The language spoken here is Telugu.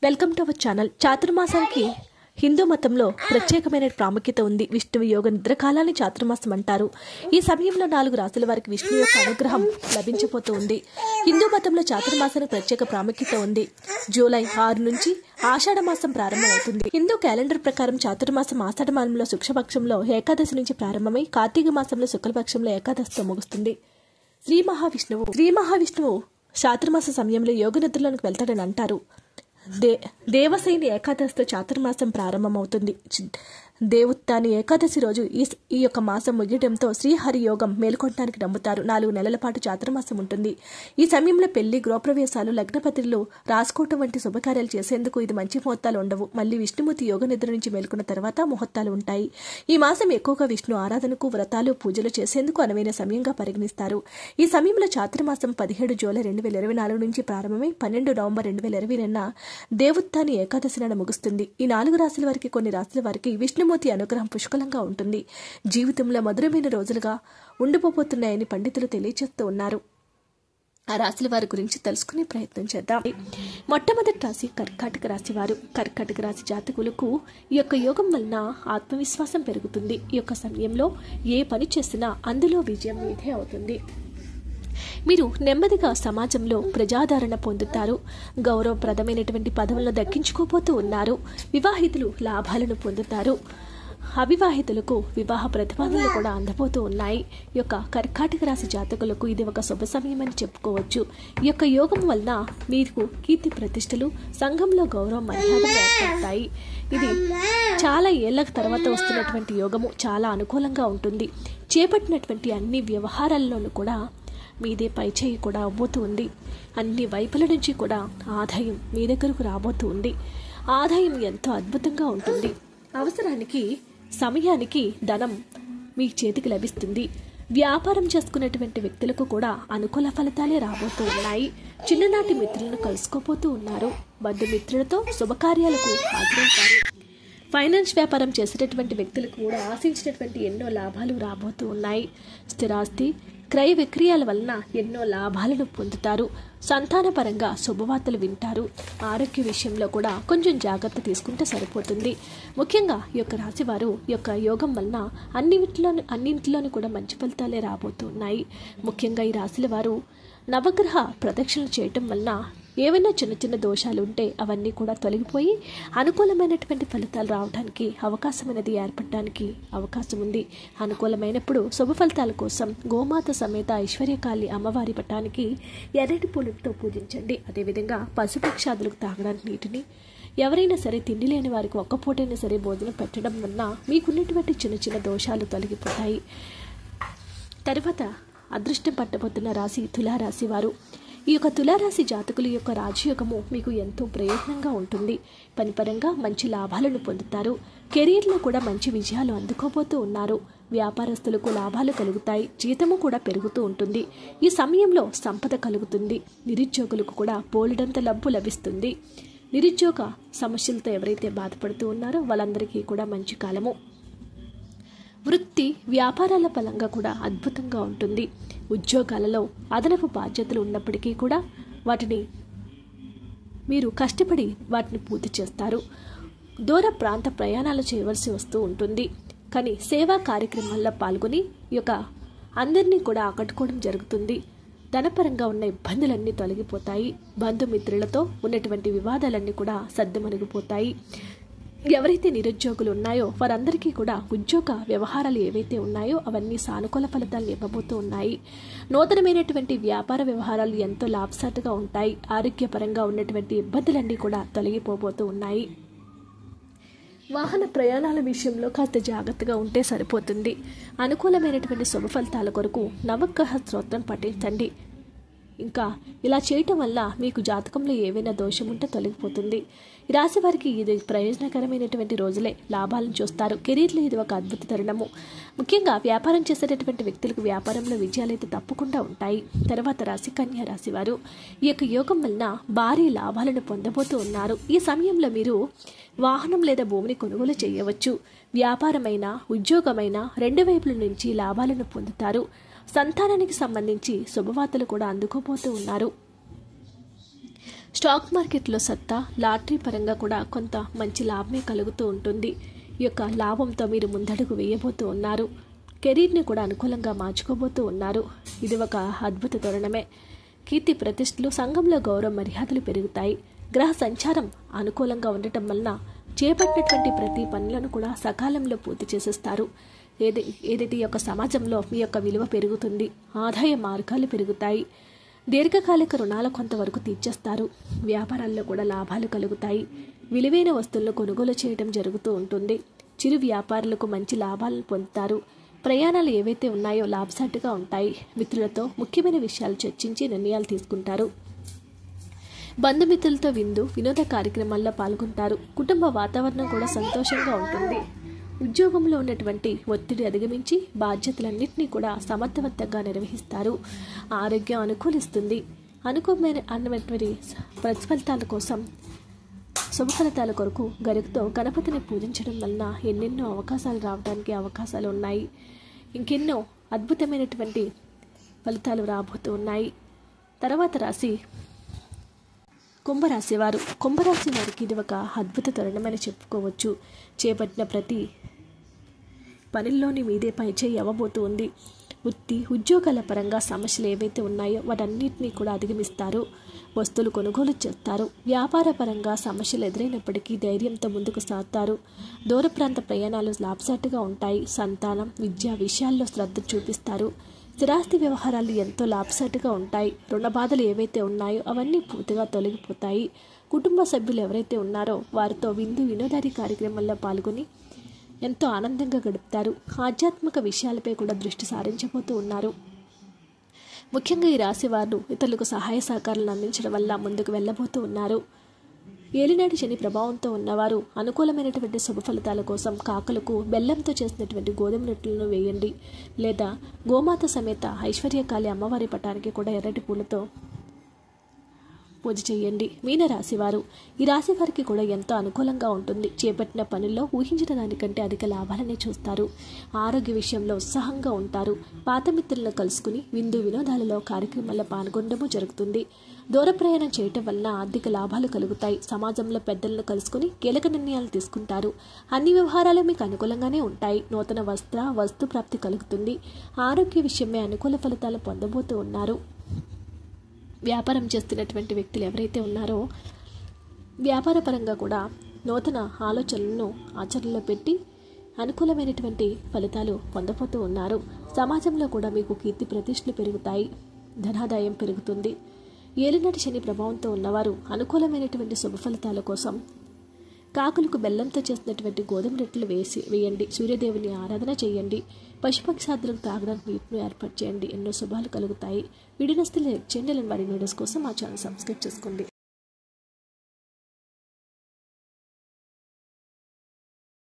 Welcome to our channel. చాతుర్మాసానికి హిందూ మతంలో ప్రత్యేకమైన ప్రాముఖ్యత ఉంది. విష్ణువు యోగ నిద్రకాలాన్ని చాతుర్మాసం అంటారు. ఈ సమయంలో 4 రాశుల వారికి విష్ణు యొక్క అనుగ్రహం లభించబోతూ ఉంది. హిందూ మతంలో చాతుర్మాసానికి ప్రత్యేక ప్రాముఖ్యత ఉంది. జూలై 6 నుంచి ఆషాఢ మాసం ప్రారంభమవుతుంది. హిందూ క్యాలెండర్ ప్రకారం చాతుర్మాసం ఆషాఢ మాసంలో శుక్లపక్షంలో ఏకాదశి నుంచి ప్రారంభమై కార్తీక మాసంలో శుక్లపక్షంలో ఏకాదశితో ముగుస్తుంది. శ్రీ మహావిష్ణువు చాతుర్మాస సమయంలో యోగ నిద్రలోనికి వెళ్తాడని అంటారు. దేవశయని ఏకాదశితో చాతుర్మాసం ప్రారంభమవుతుంది. దేవుత్తాని ఏకాదశి రోజు ఈ యొక్క మాసం ముగియడంతో శ్రీహరి యోగం మేల్కొనడానికి నమ్ముతారు. 4 నెలల పాటు చాతుర్మాసం ఉంటుంది. ఈ సమయంలో పెళ్లి, గృహప్రవేశాలు, లగ్నపత్రికలు రాసుకోవటం వంటి శుభకార్యాలు చేసేందుకు ఇది మంచి ముహూర్తాలు ఉండవు. మళ్ళీ విష్ణుమూర్తి యోగ నిద్ర నుంచి మేల్కొన్న తర్వాత ముహూర్తాలు ఉంటాయి. ఈ మాసం ఎక్కువగా విష్ణు ఆరాధనకు, వ్రతాలు, పూజలు చేసేందుకు అనువైన సమయంగా పరిగణిస్తారు. ఈ సమయంలో చాతుర్మాసం 17 జూలై 2024 నుంచి ప్రారంభమై 12 నవంబర్ 2022 దేవుత్తాని ఏకాదశి నాడు ముగుస్తుంది. ఈ 4 రాశుల వారికి, కొన్ని రాశుల వారికి విష్ణుమూర్తి అనుగ్రహం పుష్కలంగా ఉంటుంది. జీవితంలో మధురమైన రోజులుగా ఉండిపోతున్నాయని పండితులు తెలియజేస్తూ ఉన్నారు. ఆ రాశుల వారి గురించి తెలుసుకునే ప్రయత్నం చేద్దాం. మొట్టమొదటి రాశి కర్కాటక రాశి వారు. కర్కాటక రాశి జాతకులకు ఈ యొక్క యోగం వలన ఆత్మవిశ్వాసం పెరుగుతుంది. ఈ యొక్క సమయంలో ఏ పని చేసినా అందులో విజయం మీదే అవుతుంది. మీరు నెమ్మదిగా సమాజంలో ప్రజాదరణ పొందుతారు. గౌరవప్రదమైనటువంటి పదవులను దక్కించుకోబోతూ ఉన్నారు. వివాహితులు లాభాలను పొందుతారు. అవివాహితులకు వివాహ ప్రతిపాదనలు కూడా అందబోతూ ఉన్నాయి. ఈ యొక్క కర్కాటక రాశి జాతకులకు ఇది ఒక శుభ సమయం అని చెప్పుకోవచ్చు. ఈ యొక్క యోగం వలన మీకు కీర్తి ప్రతిష్టలు, సంఘంలో గౌరవ మర్యాదలు ఏర్పడతాయి. ఇది చాలా ఏళ్ల తర్వాత వస్తున్నటువంటి యోగము చాలా అనుకూలంగా ఉంటుంది. చేపట్టినటువంటి అన్ని వ్యవహారాల్లోనూ కూడా మీదే పైచేయి కూడా అవ్వబోతూ ఉంది. అన్ని వైపుల నుంచి కూడా ఆదాయం మీ దగ్గరకు రాబోతూ ఉంది. ఆదాయం ఎంతో అద్భుతంగా ఉంటుంది. అవసరానికి, సమయానికి ధనం మీ చేతికి లభిస్తుంది. వ్యాపారం చేసుకునేటువంటి వ్యక్తులకు కూడా అనుకూల ఫలితాలే రాబోతూ ఉన్నాయి. చిన్ననాటి మిత్రులను కలుసుకోబోతూ ఉన్నారు. బంధుమిత్రులతో శుభకార్యాలకు హాజరవుతారు. ఫైనాన్స్ వ్యాపారం చేసేటటువంటి వ్యక్తులకు కూడా ఆశించినటువంటి ఎన్నో లాభాలు రాబోతూ ఉన్నాయి. స్థిరాస్తి, క్రయ విక్రయాల వలన ఎన్నో లాభాలను పొందుతారు. సంతానపరంగా శుభవార్తలు వింటారు. ఆరోగ్య విషయంలో కూడా కొంచెం జాగ్రత్త తీసుకుంటే సరిపోతుంది. ముఖ్యంగా ఈ యొక్క రాశివారు ఈ యొక్క యోగం వలన అన్నింటిలోనూ కూడా మంచి ఫలితాలే రాబోతున్నాయి. ముఖ్యంగా ఈ రాశుల వారు నవగ్రహ ప్రదక్షిణలు చేయటం వలన ఏవైనా చిన్న చిన్న దోషాలు ఉంటే అవన్నీ కూడా తొలగిపోయి అనుకూలమైనటువంటి ఫలితాలు రావడానికి అవకాశం అనేది ఏర్పడడానికి అవకాశం ఉంది. అనుకూలమైనప్పుడు శుభ ఫలితాల కోసం గోమాత సమేత ఐశ్వర్యకాళి అమ్మవారి పటానికి ఎర్రటి పూలతో పూజించండి. అదేవిధంగా పశుపక్షాదులకు తాగడానికి నీటిని, ఎవరైనా సరే తిండి లేని వారికి ఒక్క పూటైనా సరే భోజనం పెట్టడం వలన మీకున్నటువంటి చిన్న చిన్న దోషాలు తొలగిపోతాయి. తర్వాత అదృష్టం పట్టబోతున్న రాశి తులారాశి వారు. ఈ యొక్క తులారాశి జాతకుల యొక్క రాజయోగము మీకు ఎంతో ప్రయోజనంగా ఉంటుంది. పనిపరంగా మంచి లాభాలను పొందుతారు. కెరీర్లో కూడా మంచి విజయాలు అందుకోబోతూ ఉన్నారు. వ్యాపారస్తులకు లాభాలు కలుగుతాయి. జీతము కూడా పెరుగుతూ ఉంటుంది. ఈ సమయంలో సంపద కలుగుతుంది. నిరుద్యోగులకు కూడా బోలెడంత డబ్బు లభిస్తుంది. నిరుద్యోగ సమస్యలతో ఎవరైతే బాధపడుతూ ఉన్నారో వాళ్ళందరికీ కూడా మంచి కాలము. వృత్తి, వ్యాపారాల పరంగా కూడా అద్భుతంగా ఉంటుంది. ఉద్యోగాలలో అదనపు బాధ్యతలు ఉన్నప్పటికీ కూడా వాటిని మీరు కష్టపడి వాటిని పూర్తి చేస్తారు. దూర ప్రాంత ప్రయాణాలు చేయవలసి వస్తూ ఉంటుంది. కానీ సేవా కార్యక్రమాల్లో పాల్గొని ఈ యొక్క అందరినీ కూడా ఆకట్టుకోవడం జరుగుతుంది. ధనపరంగా ఉన్న ఇబ్బందులన్నీ తొలగిపోతాయి. బంధుమిత్రులతో ఉన్నటువంటి వివాదాలన్నీ కూడా సద్దుమణిగిపోతాయి. ఎవరైతే నిరుద్యోగులు ఉన్నాయో వారందరికీ కూడా ఉద్యోగ వ్యవహారాలు ఏవైతే ఉన్నాయో అవన్నీ సానుకూల ఫలితాలు ఇవ్వబోతూ ఉన్నాయి. నూతనమైనటువంటి వ్యాపార వ్యవహారాలు ఎంతో లాభసాటిగా ఉంటాయి. ఆరోగ్యపరంగా ఉన్నటువంటి ఇబ్బందులన్నీ కూడా తొలగిపోబోతూ ఉన్నాయి. వాహన ప్రయాణాల విషయంలో కాస్త జాగ్రత్తగా ఉంటే సరిపోతుంది. అనుకూలమైనటువంటి శుభ ఫలితాల కొరకు నవగ్రహ స్తోత్రం పఠించండి. ఇంకా ఇలా చేయటం వల్ల మీకు జాతకంలో ఏవైనా దోషం ఉంటే తొలగిపోతుంది. ఈ రాశి వారికి ఇది ప్రయోజనకరమైనటువంటి రోజులే. లాభాలను చూస్తారు. కెరీర్లో ఇది ఒక అద్భుత తరుణము. ముఖ్యంగా వ్యాపారం చేసేటటువంటి వ్యక్తులకు వ్యాపారంలో విజయాలు అయితే తప్పకుండా ఉంటాయి. తర్వాత రాశి కన్యా రాశి వారు. ఈ యొక్క యోగం వలన భారీ లాభాలను పొందబోతూ ఉన్నారు. ఈ సమయంలో మీరు వాహనం లేదా భూమిని కొనుగోలు చేయవచ్చు. వ్యాపారమైన, ఉద్యోగమైన 2 వైపుల నుంచి లాభాలను పొందుతారు. సంతానానికి సంబంధించి శుభవార్తలు కూడా అందుకోబోతూ ఉన్నారు. స్టాక్ మార్కెట్లో సత్తా, లాటరీ పరంగా కూడా కొంత మంచి లాభమే కలుగుతూ ఉంటుంది. ఈ యొక్క లాభంతో మీరు ముందడుగు వేయబోతూ ఉన్నారు. కెరీర్ని కూడా అనుకూలంగా మార్చుకోబోతూ ఉన్నారు. ఇది ఒక అద్భుత తరుణమే. కీర్తి ప్రతిష్టలు, సంఘంలో గౌరవ మర్యాదలు పెరుగుతాయి. గ్రహ సంచారం అనుకూలంగా ఉండటం వలన చేపట్టినటువంటి ప్రతి పనులను కూడా సకాలంలో పూర్తి చేసేస్తారు. ఏదైతే ఈ యొక్క సమాజంలో మీ యొక్క విలువ పెరుగుతుంది. ఆదాయ మార్గాలు పెరుగుతాయి. దీర్ఘకాలిక రుణాలు కొంతవరకు తీర్చేస్తారు. వ్యాపారాల్లో కూడా లాభాలు కలుగుతాయి. విలువైన వస్తువులను కొనుగోలు చేయడం జరుగుతూ ఉంటుంది. చిరు వ్యాపారులకు మంచి లాభాలను పొందుతారు. ప్రయాణాలు ఏవైతే ఉన్నాయో లాభసాటిగా ఉంటాయి. మిత్రులతో ముఖ్యమైన విషయాలు చర్చించి నిర్ణయాలు తీసుకుంటారు. బంధుమిత్రులతో వినోద కార్యక్రమాల్లో పాల్గొంటారు. కుటుంబ వాతావరణం కూడా సంతోషంగా ఉంటుంది. ఉద్యోగంలో ఉన్నటువంటి ఒత్తిడి అధిగమించి బాధ్యతలన్నింటినీ కూడా సమర్థవంతంగా నిర్వహిస్తారు. ఆరోగ్యం అనుకూలిస్తుంది. అనుకూలమైనటువంటి ప్రతిఫలితాల కోసం, శుభ ఫలితాల కొరకు గరికతో గణపతిని పూజించడం వలన ఎన్నెన్నో అవకాశాలు రావడానికి అవకాశాలు ఉన్నాయి. ఇంకెన్నో అద్భుతమైనటువంటి ఫలితాలు రాబోతూ ఉన్నాయి. తర్వాత రాశి కుంభరాశి వారు. కుంభరాశి వారికి ఇది ఒక అద్భుత తరుణమని చెప్పుకోవచ్చు. చేపట్టిన ప్రతి పనుల్లోని మీదే పైచేయి అవ్వబోతూ ఉంది. ఉద్యోగాల పరంగా సమస్యలు ఏవైతే ఉన్నాయో వాటన్నిటినీ కూడా అధిగమిస్తారు. వస్తువులు కొనుగోలు చేస్తారు. వ్యాపార పరంగా సమస్యలు ఎదురైనప్పటికీ ధైర్యంతో ముందుకు సాగుతారు. దూర ప్రాంత ప్రయాణాలు లాభసాటిగా ఉంటాయి. సంతానం, విద్యా విషయాల్లో శ్రద్ధ చూపిస్తారు. స్థిరాస్తి వ్యవహారాలు ఎంతో లాభసాటిగా ఉంటాయి. రుణ బాధలు ఏవైతే ఉన్నాయో అవన్నీ పూర్తిగా తొలగిపోతాయి. కుటుంబ సభ్యులు ఎవరైతే ఉన్నారో వారితో వినోదారి కార్యక్రమాల్లో పాల్గొని ఎంతో ఆనందంగా గడుపుతారు. ఆధ్యాత్మిక విషయాలపై కూడా దృష్టి సారించబోతూ ఉన్నారు. ముఖ్యంగా ఈ రాశి వారు ఇతరులకు సహాయ సహకారాలను అందించడం వల్ల ముందుకు వెళ్ళబోతూ ఉన్నారు. ఏలినాటి శని ప్రభావంతో ఉన్నవారు అనుకూలమైనటువంటి శుభ ఫలితాల కోసం కాకులకు బెల్లంతో చేసినటువంటి గోధుమ రొట్టెలను వేయండి. లేదా గోమాత సమేత ఐశ్వర్యకాళి అమ్మవారి పటానికి కూడా ఎర్రటి పూలతో పూజ చేయండి. మీన రాశివారు. ఈ రాశి వారికి కూడా ఎంతో అనుకూలంగా ఉంటుంది. చేపట్టిన పనుల్లో ఊహించిన దానికంటే అధిక లాభాలనే చూస్తారు. ఆరోగ్య విషయంలో ఉత్సాహంగా ఉంటారు. పాత మిత్రులను కలుసుకుని వినోదాలలో కార్యక్రమాల్లో పాల్గొనడము జరుగుతుంది. దూర ప్రయాణం చేయటం వలన ఆర్థిక లాభాలు కలుగుతాయి. సమాజంలో పెద్దలను కలుసుకుని కీలక నిర్ణయాలు తీసుకుంటారు. అన్ని వ్యవహారాలు మీకు అనుకూలంగానే ఉంటాయి. నూతన వస్తు ప్రాప్తి కలుగుతుంది. ఆరోగ్య విషయమే అనుకూల ఫలితాలు పొందబోతూ ఉన్నారు. వ్యాపారం చేస్తున్నటువంటి వ్యక్తులు ఎవరైతే ఉన్నారో వ్యాపార పరంగా కూడా నూతన ఆలోచనలను ఆచరణలో పెట్టి అనుకూలమైనటువంటి ఫలితాలు పొందబోతూ ఉన్నారు. సమాజంలో కూడా మీకు కీర్తి ప్రతిష్టలు పెరుగుతాయి. ధనాదాయం పెరుగుతుంది. ఏలినాటి శని ప్రభావంతో ఉన్నవారు అనుకూలమైనటువంటి శుభ ఫలితాల కోసం కాకులకు బెల్లంతో చేసినటువంటి గోధుమ రొట్టెలు వేయండి. సూర్యదేవుని ఆరాధన చేయండి. పశుపక్షాదులకు తాగడానికి నీటిని ఏర్పాటు చేయండి. ఎన్నో శుభాలు కలుగుతాయి. వీడియో నచ్చితే లైక్ చేయండి. వారి వీడియోస్ కోసం మా ఛానల్ సబ్స్క్రైబ్ చేసుకోండి.